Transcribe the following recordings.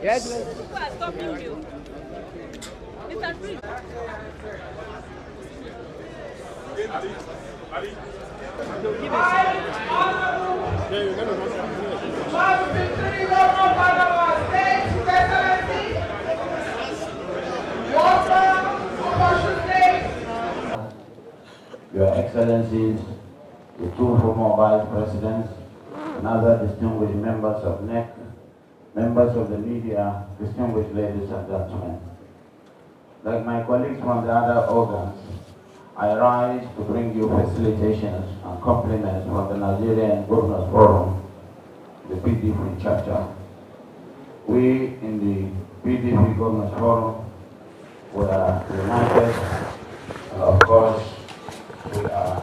Yes, people are stopping you. Mr. Prince. Your Excellencies, the two former Vice Presidents, and other distinguished members of NEC, members of the media, distinguished ladies and gentlemen. Like my colleagues from the other organs, I rise to bring you felicitations and compliments from the Nigerian Governors Forum, the PDP chapter. We in the PDP Governors Forum were united, and of course, we are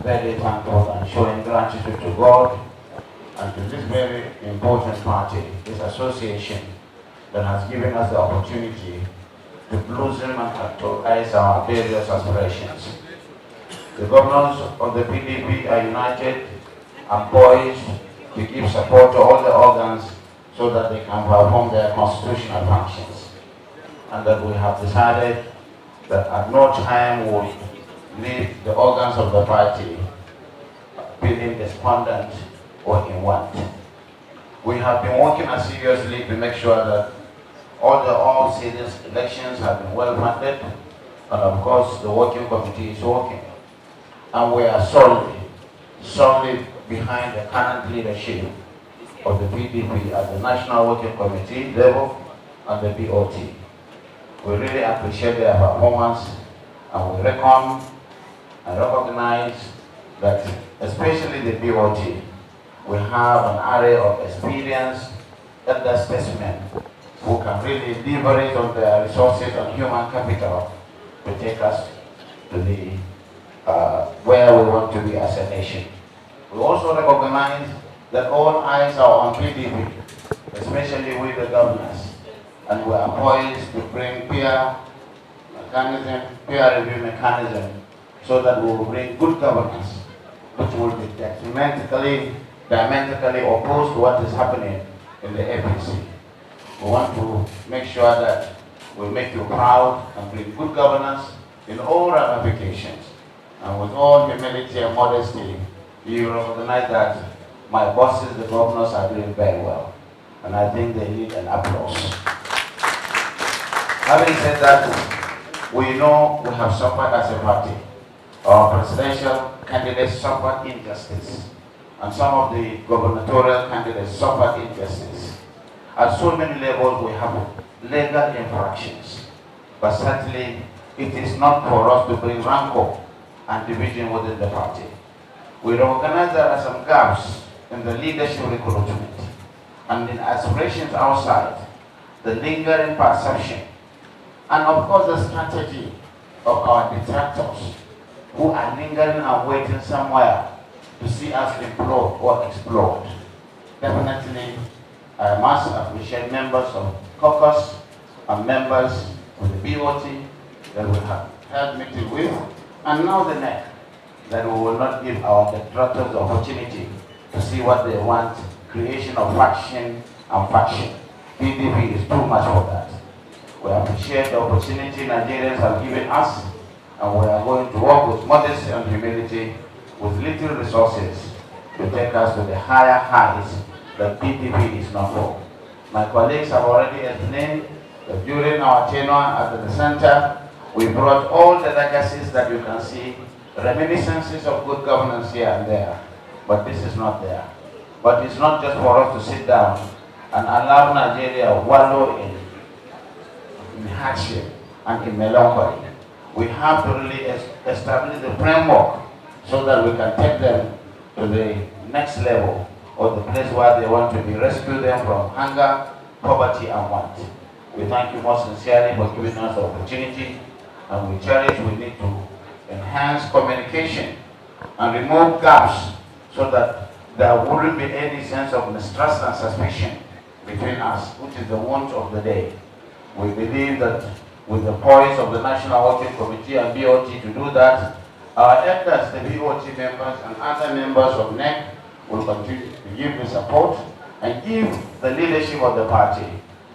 very thankful and showing gratitude to God and to this very important party, this association that has given us the opportunity to blossom and actualize our various aspirations. The governors of the PDP are united and poised to give support to all the organs so that they can perform their constitutional functions. And that we have decided that at no time will leave the organs of the party feeling despondent or in want. We have been working seriously to make sure that all serious elections have been well funded, and of course the working committee is working. And we are solely behind the current leadership of the PDP at the National Working Committee level and the BOT. We really appreciate their performance, and we reckon and recognize that, especially the BOT, we have an array of experienced elder statesmen who can really leverage on their resources and human capital to take us to the where we want to be as a nation. We also recognize that all eyes are on PDP, especially with the governors, and we are poised to bring peer review mechanism so that we will bring good governance, which will be diametrically opposed to what is happening in the APC. We want to make sure that we make you proud and bring good governance in all ramifications. And with all humility and modesty, you recognize that my bosses, the governors, are doing very well. And I think they need an applause. Having said that, we know we have suffered as a party. Our presidential candidates suffered injustice, and some of the gubernatorial candidates suffered injustice. At so many levels we have legal infractions, but certainly it is not for us to bring rancor and division within the party. We recognize there are some gaps in the leadership recruitment and in aspirations outside, the lingering perception, and of course the strategy of our detractors who are lingering and waiting somewhere to see us implode or explode. Definitely, I must appreciate members of caucus and members of the BOT that we have held meeting with, and now the NEC, that we will not give our detractors the opportunity to see what they want, creation of faction and faction. PDP is too much for that. We appreciate the opportunity Nigerians have given us, and we are going to work with modesty and humility, with little resources, to take us to the higher heights that PDP is known for. My colleagues have already explained that during our tenure at the center, we brought all the legacies that you can see, reminiscences of good governance here and there, but this is not there. But it's not just for us to sit down and allow Nigeria wallow in hardship and in melancholy. We have to really establish the framework so that we can take them to the next level, or the place where they want to be, rescue them from hunger, poverty, and want. We thank you most sincerely for giving us the opportunity, and we cherish we need to enhance communication and remove gaps so that there wouldn't be any sense of mistrust and suspicion between us, which is the want of the day. We believe that with the poise of the National Working Committee and BOT to do that. Our elders, the BOT members and other members of NEC will continue to give the support and give the leadership of the party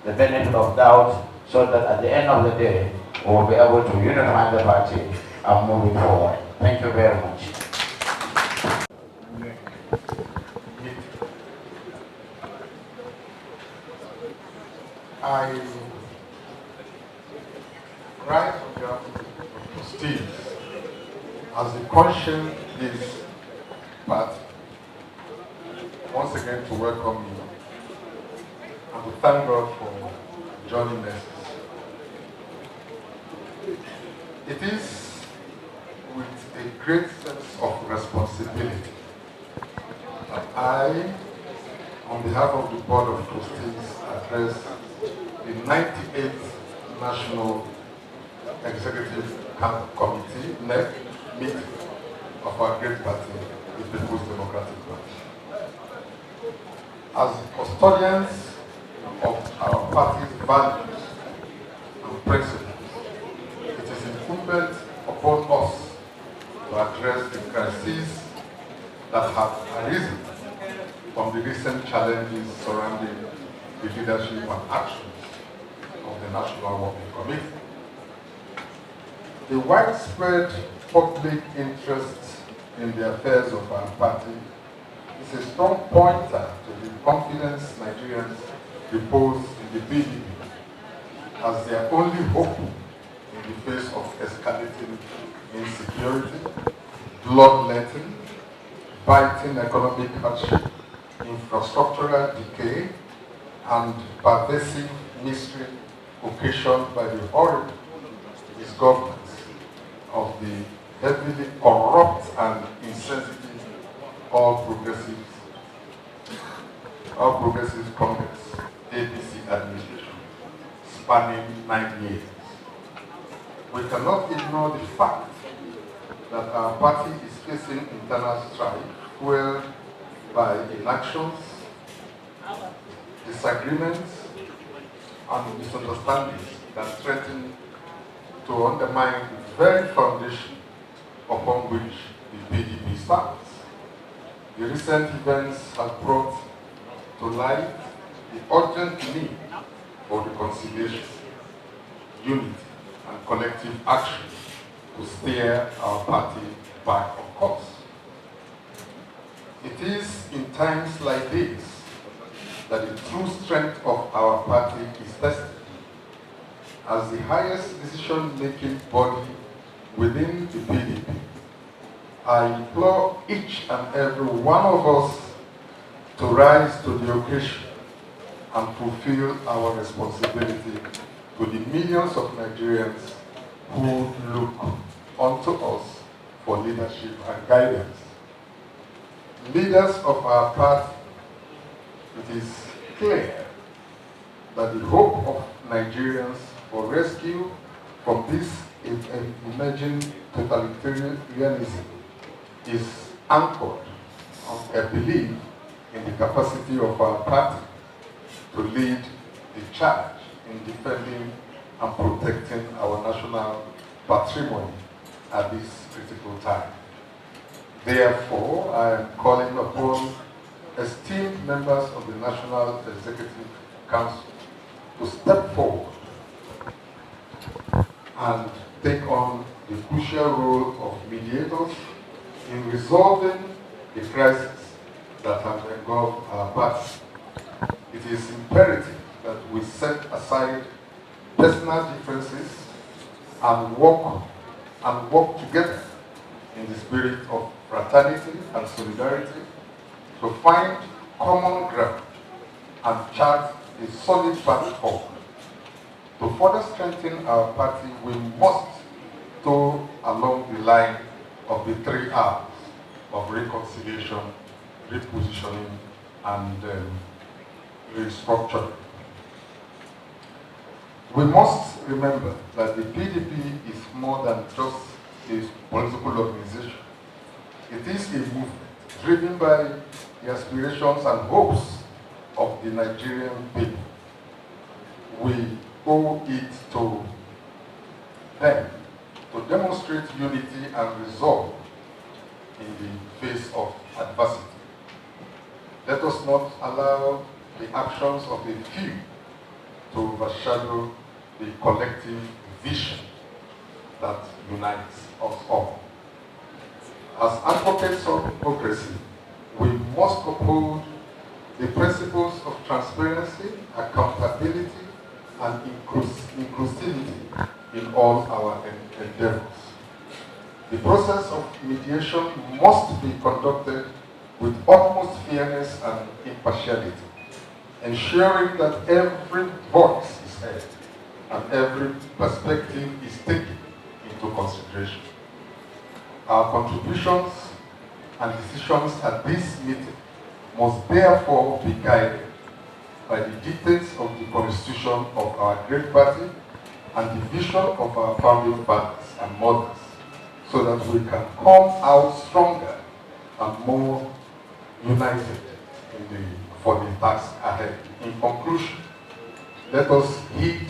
the benefit of doubt so that at the end of the day, we will be able to unify the party and move it forward. Thank you very much. I rise on behalf of the trustees as the conscience is party once again to welcome you and to thank God for joining us. It is with a great sense of responsibility that I, on behalf of the Board of Trustees, address the 98th National Executive Committee, NEC, meeting of our great party, the People's Democratic Party. As custodians of our party's values and principles, it is incumbent upon us to address the crises that have arisen from the recent challenges surrounding the leadership and actions of the National Working Committee. The widespread public interest in the affairs of our party is a strong pointer to the confidence Nigerians repose in the PDP as their only hope in the face of escalating insecurity, bloodletting, biting economic hardship, infrastructural decay, and pervasive misery occasioned by the horrible misgovernance of the heavily corrupt and insensitive All Progressives Congress, APC administration, spanning 9 years. We cannot ignore the fact that our party is facing internal strife fueled by inactions, disagreements, and misunderstandings that threaten to undermine the very foundation upon which the PDP stands. The recent events have brought to light the urgent need for reconciliation, unity, and collective action to steer our party back on course. It is in times like this that the true strength of our party is tested. As the highest decision-making body within the PDP, I implore each and every one of us to rise to the occasion and fulfill our responsibility to the millions of Nigerians who look unto us for leadership and guidance. Leaders of our party, it is clear that the hope of Nigerians for rescue from this emerging totalitarianism is anchored on a belief in the capacity of our party to lead the charge in defending and protecting our national patrimony at this critical time. Therefore, I am calling upon esteemed members of the National Executive Council to step forward and take on the crucial role of mediators in resolving the crisis that have engulfed our party. It is imperative that we set aside personal differences and work together in the spirit of fraternity and solidarity to find common ground and chart a solid path forward. To further strengthen our party, we must toe along the line of the 3 R's of reconciliation, repositioning, and restructuring. We must remember that the PDP is more than just a political organization. It is a movement driven by the aspirations and hopes of the Nigerian people. We owe it to Then, to demonstrate unity and resolve in the face of adversity. Let us not allow the actions of a few to overshadow the collective vision that unites us all. As advocates of democracy, we must uphold the principles of transparency, accountability, and inclusivity in all our endeavors. The process of mediation must be conducted with utmost fairness and impartiality, ensuring that every voice is heard and every perspective is taken into consideration. Our contributions and decisions at this meeting must therefore be guided by the dictates of the constitution of our great party and the vision of our founding fathers and mothers, so that we can come out stronger and more united for the task ahead. In conclusion, let us heed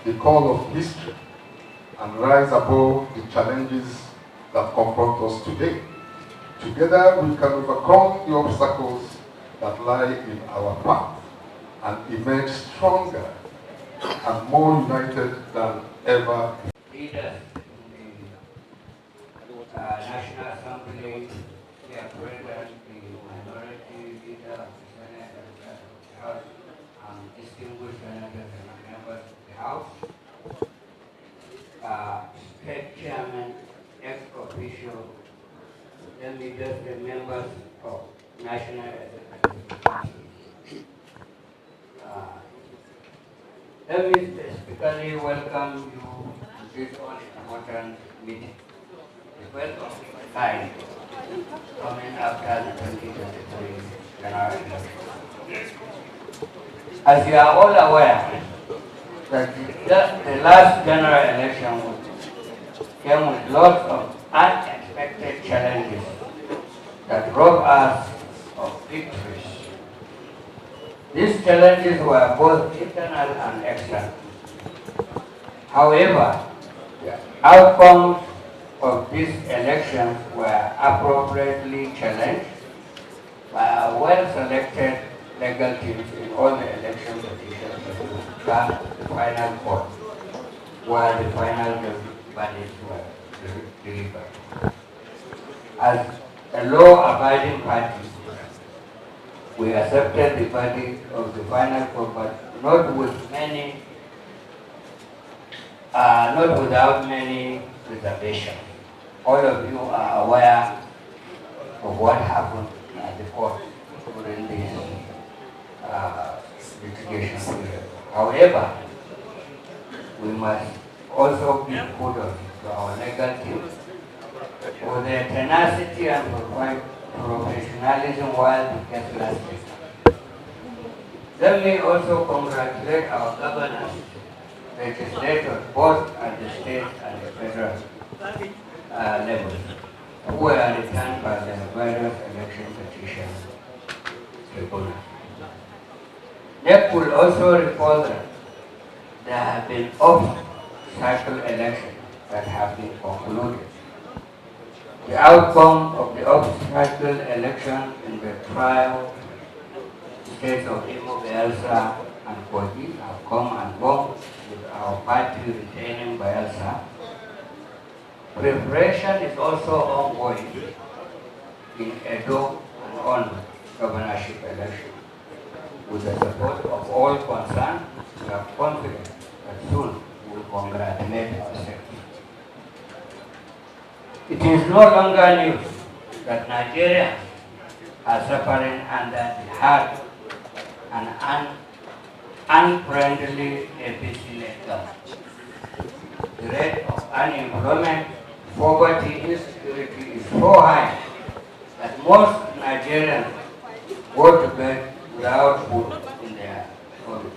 the call of history and rise above the challenges that confront us today. Together we can overcome the obstacles that lie in our path and emerge stronger and more united than ever. Leaders in the National Assembly, their president, the minority leader of the Senate and the House, and distinguished senators and members of the House, state chairman, ex-official, then leaders and members of National Executive Council. Let me specifically welcome you to this important meeting. The first of its kind coming after the 2023 general election. As you are all aware, that the last general election came with lots of unexpected challenges that robbed us of victories. These challenges were both internal and external. However, the outcomes of these elections were appropriately challenged by a well-selected legal teams in all the election petitions that the final court, where the final verdicts were delivered. As a law-abiding party, we accepted the verdict of the final court, but not without many reservations. All of you are aware of what happened at the court during this litigation period. However, we must also give kudos to our legal team for their tenacity and professionalism while the case lasted. Let me also congratulate our governors, legislators, both at the state and the federal level, who were returned by the various election petition tribunals. NEC will also report that there have been off-cycle elections that have been concluded. The outcome of the off-cycle election in the trial states of Imo, Bayelsa, and Kogi have come and gone, with our party retaining Bayelsa. Preparation is also ongoing in Edo and on governorship election. With the support of all concerned, we are confident that soon we will congratulate ourselves. It is no longer news that Nigerians are suffering under the hard and unfriendly APC-led government. The rate of unemployment, poverty, insecurity is so high that most Nigerians go to bed without food in their home.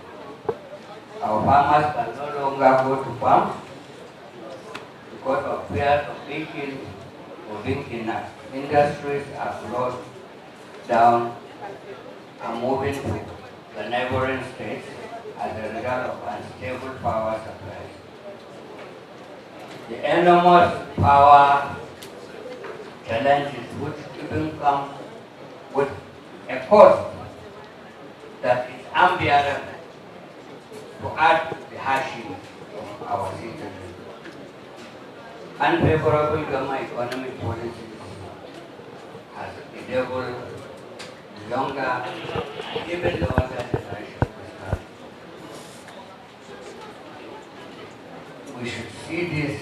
Our farmers can no longer go to farms because of fear of being killed or being kidnapped. Industries are closed down and moving to the neighboring states as a result of unstable power supplies. the enormous power challenges which even come with a cost that is unbearable to add to the hardship of our citizens. Unfavorable government economic policies has enabled the younger and even the older generation to start. We should see this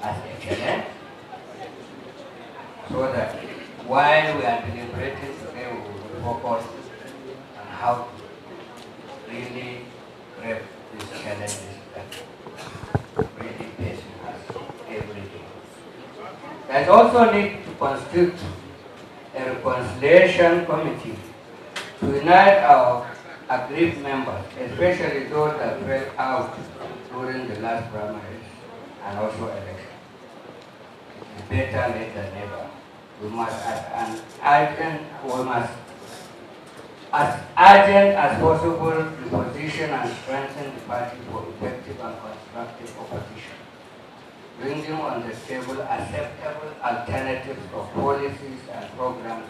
as a challenge so that while we are deliberating today, we will focus on how to really grab these challenges that really facing us every day. There's also need to constitute a reconciliation committee to unite our aggrieved members, especially those that fell out during the last primaries and also election. It's better late than never. We must, as urgent as possible, reposition and strengthen the party for effective and constructive opposition, bringing on the table acceptable alternatives of policies and programs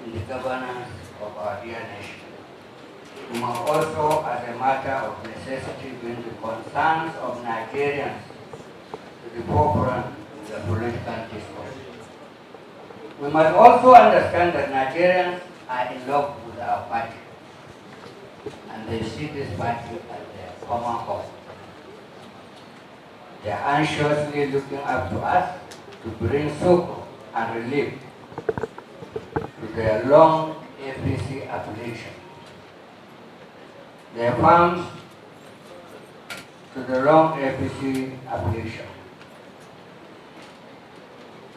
in the governance of our dear nation. We must also, as a matter of necessity, bring the concerns of Nigerians to the forefront in the political discourse. We must also understand that Nigerians are in love with our party, and they see this party as their common home. They are anxiously looking up to us to bring succor and relief to their long APC affliction. Their farms to the long APC affliction.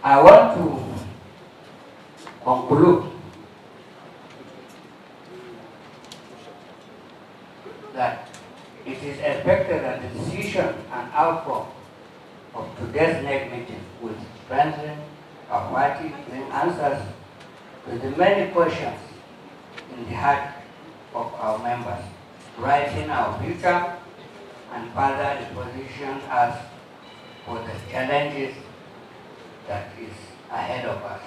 I want to conclude that it is expected that the decision and outcome of today's NEC meeting will strengthen our party, bring answers to the many questions in the heart of our members, writing our future and further position us for the challenges that is ahead of us.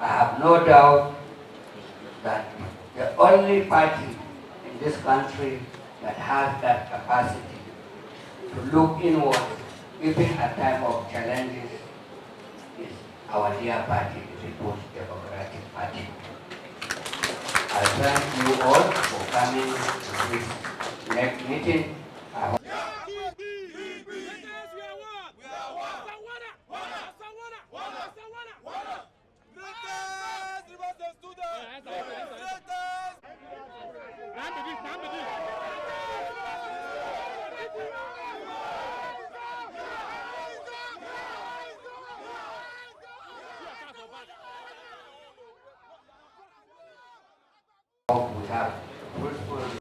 I have no doubt that the only party in this country that has that capacity to look inward, even at time of challenges, is our dear party, the People's Democratic Party. I thank you all for coming to this next meeting. We have